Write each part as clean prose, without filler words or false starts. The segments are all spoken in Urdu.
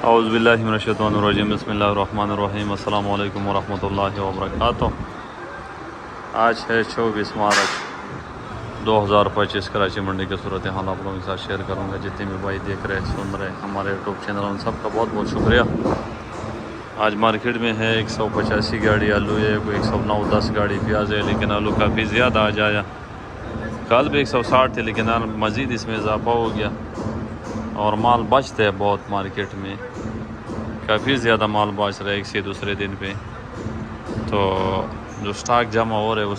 اعوذ باللہ من الشیطان الرجیم بسم اللہ الرحمن الرحیم السلام علیکم ورحمۃ اللہ وبرکاتہ۔ آج ہے 24 مارچ 2025۔ کراچی منڈی کی صورتحال آپ لوگوں کے ساتھ شیئر کروں گا۔ جتنے بھی بھائی دیکھ رہے سن رہے ہمارے یوٹیوب چینل ان سب کا بہت بہت شکریہ۔ آج مارکیٹ میں ہے 185 گاڑی آلو ہے، کوئی 109-10 گاڑی پیاز ہے، لیکن آلو کافی زیادہ آ جایا۔ کل بھی 160 تھے لیکن مزید اس میں اضافہ ہو گیا اور مال بچتے ہے بہت مارکیٹ میں، کافی زیادہ مال بچ رہا ہے ایک سے دوسرے دن پہ۔ تو جو سٹاک جمع ہو رہا ہے اس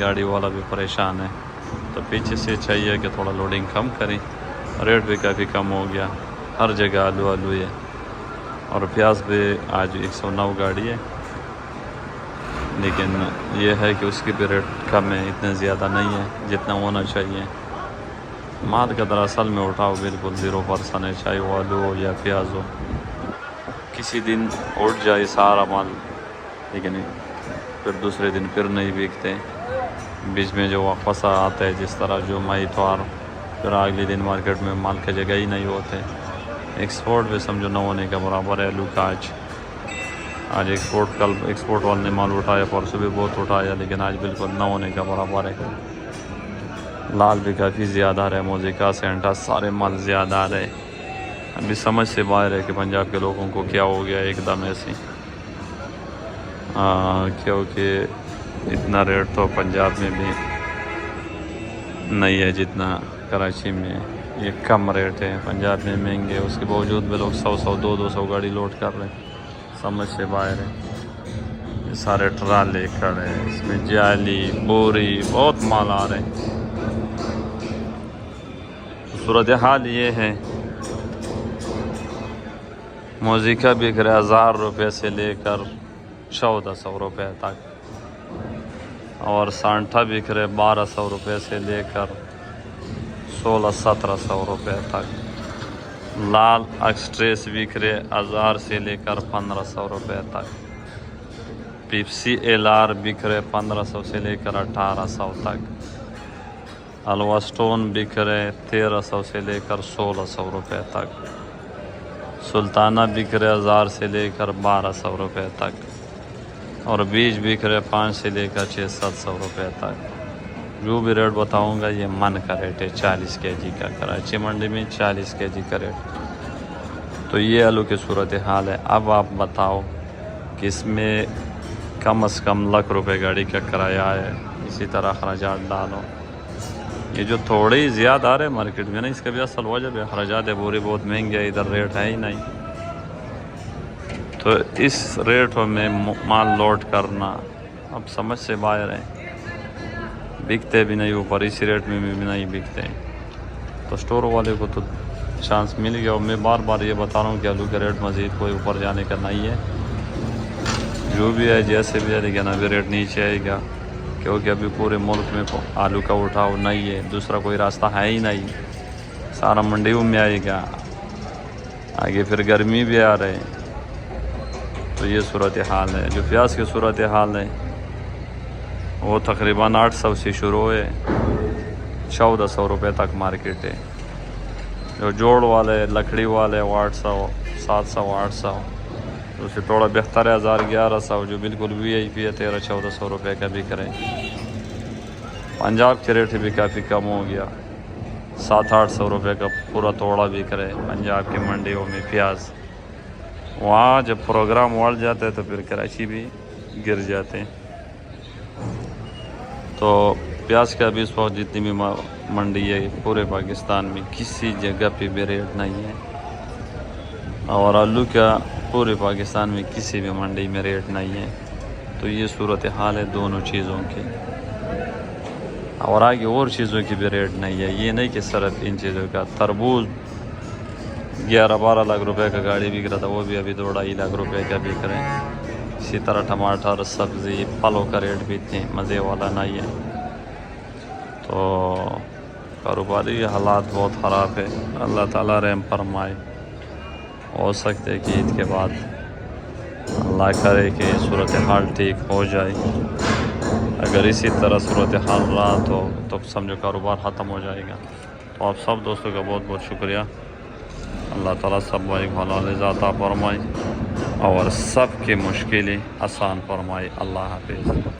گاڑی والا بھی پریشان ہے۔ تو پیچھے سے چاہیے کہ تھوڑا لوڈنگ کم کریں، ریٹ بھی کافی کم ہو گیا، ہر جگہ آلو ہے۔ اور پیاز بھی آج 109 گاڑی ہے، لیکن یہ ہے کہ اس کی بھی ریٹ کم ہے، اتنا زیادہ نہیں ہے جتنا ہونا چاہیے۔ مال کا دراصل میں اٹھاؤ بالکل 0% ہے، چاہے وہ آلو ہو یا پیاز ہو۔ کسی دن اٹھ جائے سارا مال، لیکن پھر دوسرے دن پھر نہیں بکتے، بیچ میں جو وقفہ آتا ہے، جس طرح جو مئی اتوار، پھر اگلے دن مارکیٹ میں مال کا جگہ ہی نہیں ہوتے۔ ایکسپورٹ بھی سمجھو نہ ہونے کا برابر ہے آلو کا۔ آج کل ایکسپورٹ والے نے مال اٹھایا، پرسوں بھی بہت اٹھایا، لیکن آج بالکل نہ ہونے کا برابر ہے۔ لال بھی کافی زیادہ آ رہا ہے، موزیکا سینٹا سارے مال زیادہ آ رہے۔ ابھی سمجھ سے باہر ہے کہ پنجاب کے لوگوں کو کیا ہو گیا ایک دم ایسے، کیونکہ اتنا ریٹ تو پنجاب میں بھی نہیں ہے جتنا کراچی میں، یہ کم ریٹ ہے۔ پنجاب میں مہنگے، اس کے باوجود بھی لوگ 100-200 گاڑی لوڈ کر رہے ہیں، سمجھ سے باہر ہے۔ یہ سارے ٹرالے کھڑے ہیں، اس میں جالی بوری بہت مال آ رہے ہیں۔ صورتحال یہ ہے، موزیکا بک رہا 1000 روپے سے لے کر 1400 روپے تک، اور سانٹا بک رہے 1200 روپے سے لے کر 1600-1700 روپے تک۔ لال ایکسٹریس بک رہے 1000 سے لے کر 1500 روپے تک۔ پیپسی LR بک رہے 1500 سے لے کر 1800 تک۔ حلوہ سٹون بک رہے 1300 سے لے کر 1600 روپے تک۔ سلطانہ بک رہے 1000 سے لے کر 1200 روپے تک، اور بیج بک رہے 5 سے لے کر 600-700 روپے تک۔ جو بھی ریٹ بتاؤں گا یہ من کا ریٹ ہے، 40 kg کا، کراچی منڈی میں 40 kg کا ریٹ۔ تو یہ آلو کی صورتحال ہے۔ اب آپ بتاؤ کہ اس میں کم از کم لاکھ روپے گاڑی کا کرایہ ہے، اسی طرح اخراجات ڈالو۔ یہ جو تھوڑے ہی زیادہ آ رہے مارکیٹ میں نا، اس کا بھی اصل وجہ بھی اخراجات ہے، بوری بہت مہنگی ہے، ادھر ریٹ ہے ہی نہیں۔ تو اس ریٹوں میں مال لوڈ کرنا اب سمجھ سے باہر ہے، بکتے بھی نہیں، اوپر اسی ریٹ میں بھی نہیں بکتے۔ تو سٹور والے کو تو چانس مل گیا، اور میں بار بار یہ بتا رہا ہوں کہ آلو کا ریٹ مزید کوئی اوپر جانے کا نہیں ہے، جو بھی ہے جیسے بھی ہے، لیکن ابھی ریٹ نیچے آئے گا، کیونکہ ابھی پورے ملک میں آلو کا اٹھاؤ نہیں ہے، دوسرا کوئی راستہ ہے ہی نہیں، سارا منڈیوں میں آئے گا، آگے پھر گرمی بھی آ رہے۔ تو یہ صورتحال ہے۔ جو پیاز کی صورتحال ہے وہ تقریباً 800 سے شروع ہے، 1400 روپے تک مارکیٹ ہے۔ جو جوڑ والے لکڑی والے وہ 800 700 800، اس سے تھوڑا بہتر ہے 1000-1100، جو بالکل VIP ہے 1300-1400 روپے کا بک رہے۔ پنجاب کے ریٹ بھی کافی کم ہو گیا، 700-800 روپے کا پورا توڑا بک رہے پنجاب کی منڈیوں میں پیاز۔ وہاں جب پروگرام بڑھ جاتا ہے تو پھر کراچی بھی گر جاتے ہیں۔ تو پیاز کا بھی اس وقت جتنی بھی منڈی ہے پورے پاکستان میں کسی جگہ پہ بھی ریٹ نہیں ہے، اور آلو کا پورے پاکستان میں کسی بھی منڈی میں ریٹ نہیں ہے۔ تو یہ صورتحال ہے دونوں چیزوں کی، اور آگے اور چیزوں کی بھی ریٹ نہیں ہے۔ یہ نہیں کہ صرف ان چیزوں کا، تربوز 11-12 لاکھ روپے کا گاڑی بک رہا تھا، وہ بھی ابھی 2-2.5 لاکھ روپے کا بک رہے ہیں۔ اسی طرح ٹماٹر، سبزی، پھلوں کا ریٹ بھی اتنے مزے والا نہیں ہے۔ تو کاروباری حالات بہت خراب ہے، اللہ تعالیٰ رحم فرمائے۔ ہو سکتے ہے کہ عید کے بعد اللہ کرے کہ صورتحال ٹھیک ہو جائے۔ اگر اسی طرح صورتحال رہا تو سمجھو کاروبار ختم ہو جائے گا۔ تو آپ سب دوستوں کا بہت بہت شکریہ. اللہ تعالیٰ سب بھائی کو حلال عطا فرمائے اور سب کی مشکلیں آسان فرمائے. اللہ حافظ.